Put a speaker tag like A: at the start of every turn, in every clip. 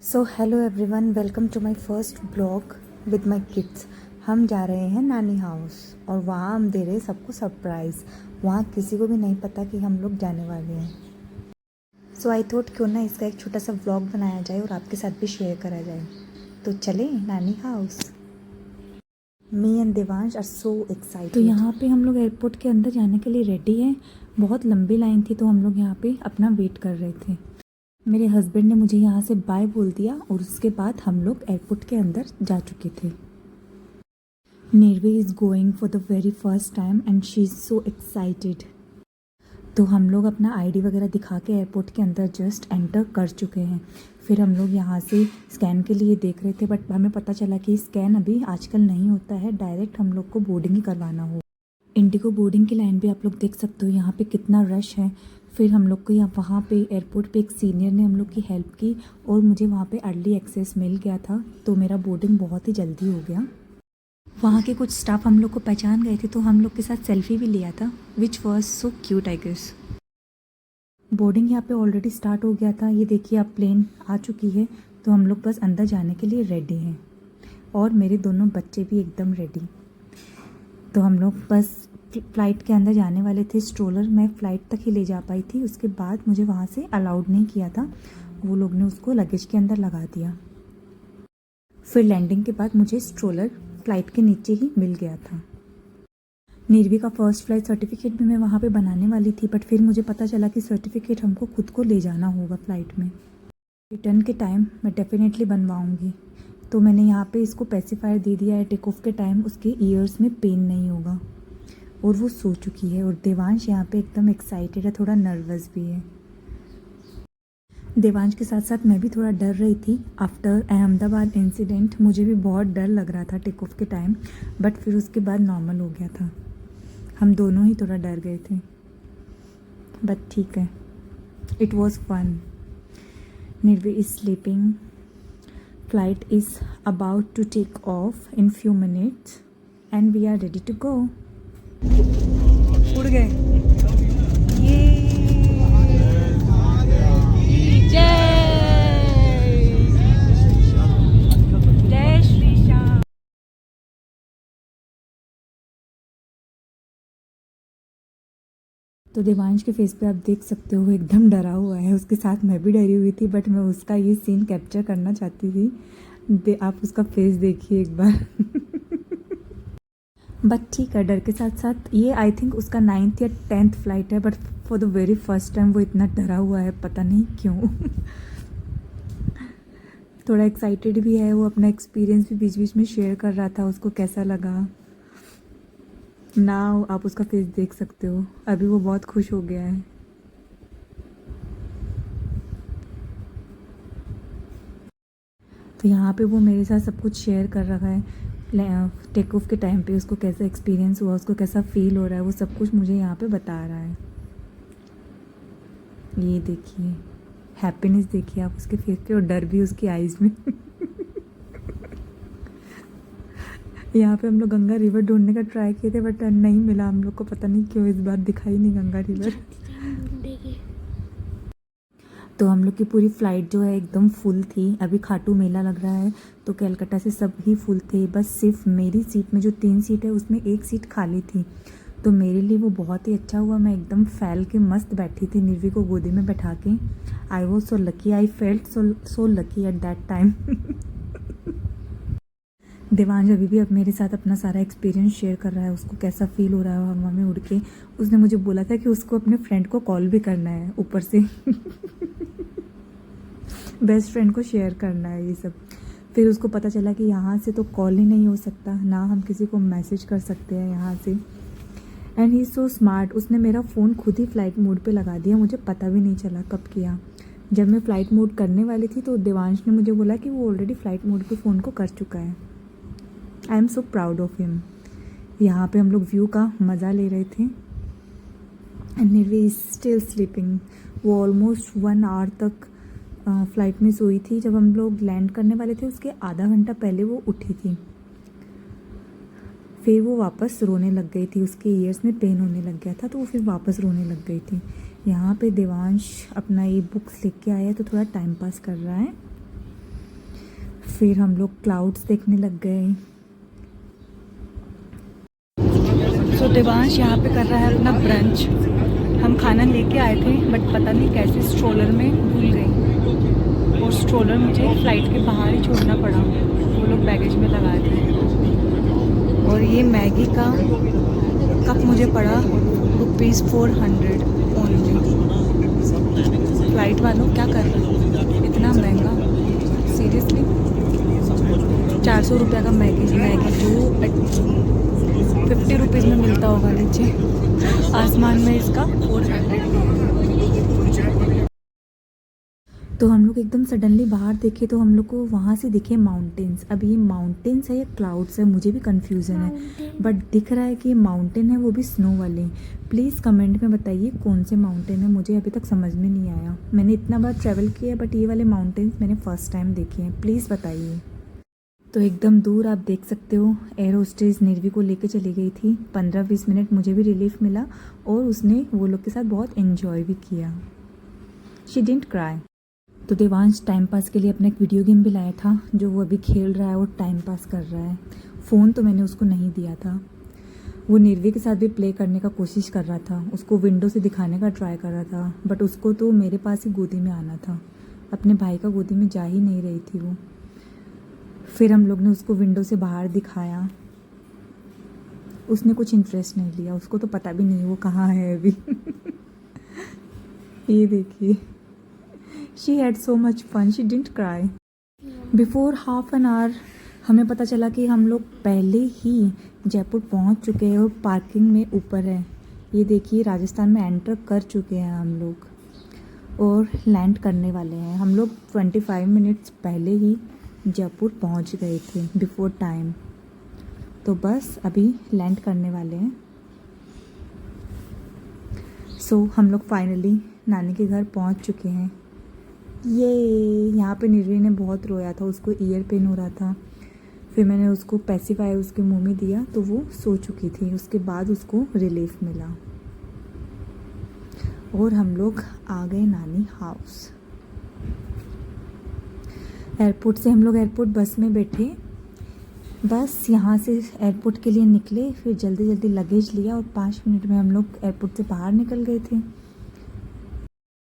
A: So hello everyone, welcome to my first blog with my kids. हम जा रहे हैं नानी हाउस और वहाँ हम दे रहे हैं सबको सरप्राइज़। वहाँ किसी को भी नहीं पता कि हम लोग जाने वाले हैं। सो आई थॉट क्यों ना इसका एक छोटा सा ब्लॉग बनाया जाए और आपके साथ भी शेयर करा जाए। तो चले नानी house. Me and Devansh are so excited. तो यहाँ पे हम लोग एयरपोर्ट के अंदर जाने के लिए रेडी हैं। बहुत लंबी लाइन थी तो हम लोग यहाँ पे अपना वेट कर रहे थे। मेरे हस्बैंड ने मुझे यहाँ से बाय बोल दिया और उसके बाद हम लोग एयरपोर्ट के अंदर जा चुके थे। Nirvi is going for the very first time and she is so excited. तो हम लोग अपना आईडी वगैरह दिखा के एयरपोर्ट के अंदर जस्ट एंटर कर चुके हैं। फिर हम लोग यहाँ से स्कैन के लिए देख रहे थे, बट हमें पता चला कि स्कैन अभी आजकल नहीं होता है, डायरेक्ट हम लोग को बोर्डिंग ही करवाना हो। इंडिगो बोर्डिंग की लाइन भी आप लोग देख सकते हो यहाँ पे कितना रश है। फिर हम लोग को यहाँ वहाँ पे एयरपोर्ट पे एक सीनियर ने हम लोग की हेल्प की और मुझे वहाँ पे अर्ली एक्सेस मिल गया था, तो मेरा बोर्डिंग बहुत ही जल्दी हो गया। वहाँ के कुछ स्टाफ हम लोग को पहचान गए थे तो हम लोग के साथ सेल्फी भी लिया था, which was so cute I guess. Boarding यहाँ पे ऑलरेडी स्टार्ट हो गया था। ये देखिए अब प्लेन आ चुकी है, तो हम लोग बस अंदर जाने के लिए रेडी हैं और मेरे दोनों बच्चे भी एकदम रेडी। तो हम लोग बस फ़्लाइट के अंदर जाने वाले थे। स्ट्रोलर मैं फ़्लाइट तक ही ले जा पाई थी, उसके बाद मुझे वहाँ से अलाउड नहीं किया था, वो लोग ने उसको लगेज के अंदर लगा दिया। फिर लैंडिंग के बाद मुझे स्ट्रोलर फ़्लाइट के नीचे ही मिल गया था। नीरवी का फ़र्स्ट फ्लाइट सर्टिफिकेट भी मैं वहाँ पे बनाने वाली थी, बट फिर मुझे पता चला कि सर्टिफिकेट हमको खुद को ले जाना होगा फ़्लाइट में। रिटर्न के टाइम मैं डेफिनेटली बनवाऊँगी, तो मैंने यहाँ पे इसको पेसिफायर दे दिया है। टेक ऑफ के टाइम उसके ईयर्स में पेन नहीं होगा और वो सो चुकी है। और देवांश यहाँ पे एकदम एक्साइटेड है, थोड़ा नर्वस भी है। देवांश के साथ साथ मैं भी थोड़ा डर रही थी। आफ्टर अहमदाबाद इंसिडेंट मुझे भी बहुत डर लग रहा था टेक ऑफ के टाइम, बट फिर उसके बाद नॉर्मल हो गया था। हम दोनों ही थोड़ा डर गए थे, बट ठीक है, it was fun. Nirvi is sleeping. Flight is about to take off in few minutes and we are ready to go. उड़ गए ये। जय जय श्री श्याम। तो देवांश के फेस पे आप देख सकते हो एकदम डरा हुआ है। उसके साथ मैं भी डरी हुई थी, बट मैं उसका ये सीन कैप्चर करना चाहती थी। आप उसका फेस देखिए एक बार। बट ठीक है, डर के साथ साथ ये आई थिंक उसका 9th या 10th फ्लाइट है, but for the very first time वो इतना डरा हुआ है, पता नहीं क्यों। थोड़ा एक्साइटेड भी है। वो अपना एक्सपीरियंस भी बीच बीच में शेयर कर रहा था, उसको कैसा लगा ना। आप उसका फेस देख सकते हो, अभी वो बहुत खुश हो गया है। तो यहाँ पे वो मेरे साथ सब कुछ शेयर कर रहा है। टेक ऑफ के टाइम पे उसको कैसा एक्सपीरियंस हुआ, उसको कैसा फील हो रहा है, वो सब कुछ मुझे यहाँ पे बता रहा है। ये देखिए हैप्पीनेस देखिए आप उसके फेस पे और डर भी उसकी आईज में। यहाँ पे हम लोग गंगा रिवर ढूंढने का ट्राई किए थे, बट नहीं मिला हम लोग को, पता नहीं क्यों इस बार दिखाई नहीं गंगा रिवर। तो हम लोग की पूरी फ़्लाइट जो है एकदम फुल थी। अभी खाटू मेला लग रहा है, तो कलकत्ता से सब ही फुल थे। बस सिर्फ मेरी सीट में जो 3 सीट है उसमें एक सीट खाली थी, तो मेरे लिए वो बहुत ही अच्छा हुआ। मैं एकदम फैल के मस्त बैठी थी नीरवी को गोदी में बैठा के। I was so lucky, I felt so lucky at that time. Devansh अभी भी अब मेरे साथ अपना सारा एक्सपीरियंस शेयर कर रहा है, उसको कैसा फील हो रहा है हवा में उड़ के। उसने मुझे बोला था कि उसको अपने फ्रेंड को कॉल भी करना है ऊपर से। बेस्ट फ्रेंड को शेयर करना है ये सब। फिर उसको पता चला कि यहाँ से तो कॉल ही नहीं हो सकता, ना हम किसी को मैसेज कर सकते हैं यहाँ से। And he is so smart, उसने मेरा फ़ोन खुद ही फ़्लाइट मोड पे लगा दिया, मुझे पता भी नहीं चला कब किया। जब मैं फ़्लाइट मोड करने वाली थी तो देवांश ने मुझे बोला कि वो ऑलरेडी फ़्लाइट मोड पे फ़ोन को कर चुका है। I am so proud of him. यहाँ पे हम लोग व्यू का मज़ा ले रहे थे। And Nirvi is still sleeping. वो ऑलमोस्ट 1 आवर तक फ़्लाइट में सोई थी। जब हम लोग लैंड करने वाले थे उसके आधा घंटा पहले वो उठी थी। फिर वो वापस रोने लग गई थी, उसके ईयर्स में पेन होने लग गया था, तो वो फिर वापस रोने लग गई थी। यहाँ पे देवांश अपना ये बुक्स लिख के आया है, तो थोड़ा टाइम पास कर रहा है। फिर हम लोग क्लाउड्स देखने लग गए। सो देवांश यहाँ पे कर रहा है अपना ब्रंच। हम खाना लेके आए थे बट पता नहीं कैसे स्ट्रोलर में भूल गई और स्ट्रोलर मुझे फ़्लाइट के बाहर ही छोड़ना पड़ा। वो लोग बैगेज में लगा थे। और ये मैगी का कप मुझे पड़ा ₹400 ओनली। फ़्लाइट वालों क्या कर रहे हो, इतना महंगा, सीरियसली। 400 रुपये का मैगी जो 50 रुपीज़ में मिलता होगा नीचे आसमान में, इसका 400। तो हम लोग एकदम सडनली बाहर देखे तो हम लोग को वहाँ से दिखे माउंटेन्स। अब ये माउंटेन्स है या क्लाउड्स है, मुझे भी कन्फ्यूज़न है, बट दिख रहा है कि ये माउंटेन है, वो भी स्नो वाले। प्लीज़ कमेंट में बताइए कौन से माउंटेन है, मुझे अभी तक समझ में नहीं आया। मैंने इतना बार ट्रैवल किया बट ये वाले माउंटेन्स मैंने फ़र्स्ट टाइम देखे हैं। प्लीज़ बताइए। तो एकदम दूर आप देख सकते हो एयर होस्टेस निर्वी को लेके चली गई थी। 15-20 मिनट मुझे भी रिलीफ मिला और उसने वो लोग के साथ बहुत एंजॉय भी किया। She didn't cry. तो देवांश टाइम पास के लिए अपना एक वीडियो गेम भी लाया था जो वो अभी खेल रहा है और टाइम पास कर रहा है। फ़ोन तो मैंने उसको नहीं दिया था। वो निर्वी के साथ भी प्ले करने का कोशिश कर रहा था, उसको विंडो से दिखाने का ट्राई कर रहा था, बट उसको तो मेरे पास ही गोदी में आना था, अपने भाई का गोदी में जा ही नहीं रही थी वो। फिर हम लोग ने उसको विंडो से बाहर दिखाया, उसने कुछ इंटरेस्ट नहीं लिया, उसको तो पता भी नहीं वो कहाँ है अभी। ये देखिए, she had so much fun, she didn't cry. Before half an hour हमें पता चला कि हम लोग पहले ही जयपुर पहुंच चुके हैं और पार्किंग में ऊपर है। ये देखिए, राजस्थान में एंटर कर चुके हैं हम लोग और लैंड करने वाले हैं। हम लोग 25 मिनट्स पहले ही जयपुर पहुंच गए थे, बिफोर टाइम। तो बस अभी लैंड करने वाले हैं। सो हम लोग फाइनली नानी के घर पहुंच चुके हैं। ये यहाँ पे निर्वी ने बहुत रोया था, उसको ईयर पेन हो रहा था। फिर मैंने उसको पेसिफायर उसके मुंह में दिया तो वो सो चुकी थी। उसके बाद उसको रिलीफ मिला और हम लोग आ गए नानी हाउस। एयरपोर्ट से हम लोग एयरपोर्ट बस में बैठे, बस यहाँ से एयरपोर्ट के लिए निकले, फिर जल्दी जल्दी लगेज लिया और 5 मिनट में हम लोग एयरपोर्ट से बाहर निकल गए थे।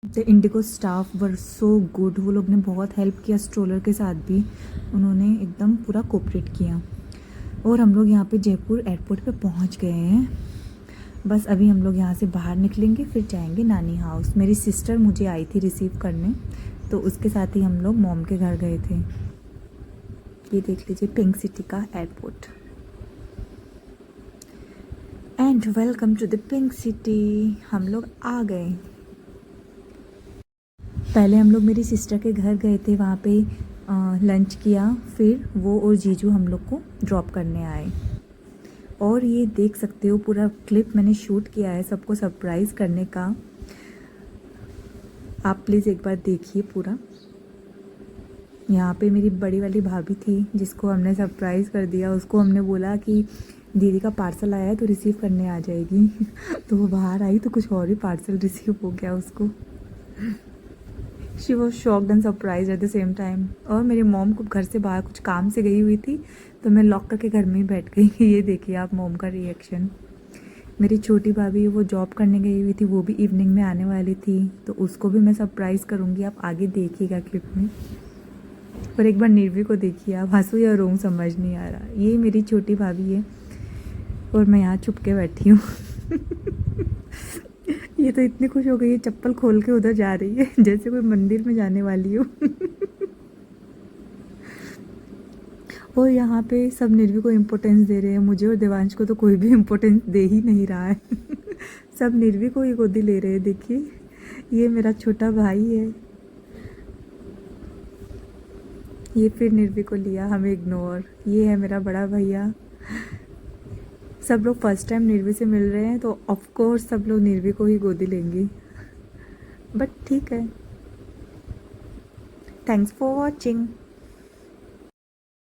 A: The Indigo staff were so good, वो लोग ने बहुत हेल्प किया, स्ट्रोलर के साथ भी उन्होंने एकदम पूरा कोऑपरेट किया। और हम लोग यहाँ पे जयपुर एयरपोर्ट पे पहुँच गए हैं। बस अभी हम लोग यहाँ से बाहर निकलेंगे, फिर जाएंगे नानी हाउस। मेरी सिस्टर मुझे आई थी रिसीव करने, तो उसके साथ ही हम लोग मॉम के घर गए थे। ये देख लीजिए पिंक सिटी का airport. And welcome to the pink city. हम लोग आ गए। पहले हम लोग मेरी सिस्टर के घर गए थे, वहाँ पे लंच किया, फिर वो और जीजू हम लोग को ड्रॉप करने आए। और ये देख सकते हो पूरा क्लिप मैंने शूट किया है सबको सरप्राइज़ करने का। आप प्लीज़ एक बार देखिए पूरा। यहाँ पे मेरी बड़ी वाली भाभी थी जिसको हमने सरप्राइज़ कर दिया। उसको हमने बोला कि दीदी का पार्सल आया है तो रिसीव करने आ जाएगी। तो वो बाहर आई तो कुछ और ही पार्सल रिसीव हो गया उसको। She was shocked and surprise at the same time. और मेरी मॉम को घर से बाहर कुछ काम से गई हुई थी तो मैं लॉक करके घर में ही बैठ गई। ये देखिए आप मॉम का रिएक्शन। मेरी छोटी भाभी वो जॉब करने गई हुई थी, वो भी इवनिंग में आने वाली थी, तो उसको भी मैं सरप्राइज़ करूँगी, आप आगे देखिएगा क्लिप में। पर एक बार निर्वी को देखिए आप, हंसू या रोऊं समझ नहीं आ रहा। ये मेरी छोटी भाभी है और मैं यहाँ छुप के बैठी हूँ। ये तो इतनी खुश हो गई है, चप्पल खोल के उधर जा रही है जैसे कोई मंदिर में जाने वाली हो। और यहाँ पे सब निर्वी को इम्पोर्टेंस दे रहे हैं, मुझे और देवांश को तो कोई भी इम्पोर्टेंस दे ही नहीं रहा है। सब निर्वी को ही गोदी ले रहे हैं। देखिए, ये मेरा छोटा भाई है, ये फिर निर्वी को लिया हमें इग्नोर। ये है मेरा बड़ा भैया। सब लोग फर्स्ट टाइम निर्वी से मिल रहे हैं तो ऑफ कोर्स सब लोग निर्वी को ही गोदी लेंगे, बट ठीक है। Thanks for watching.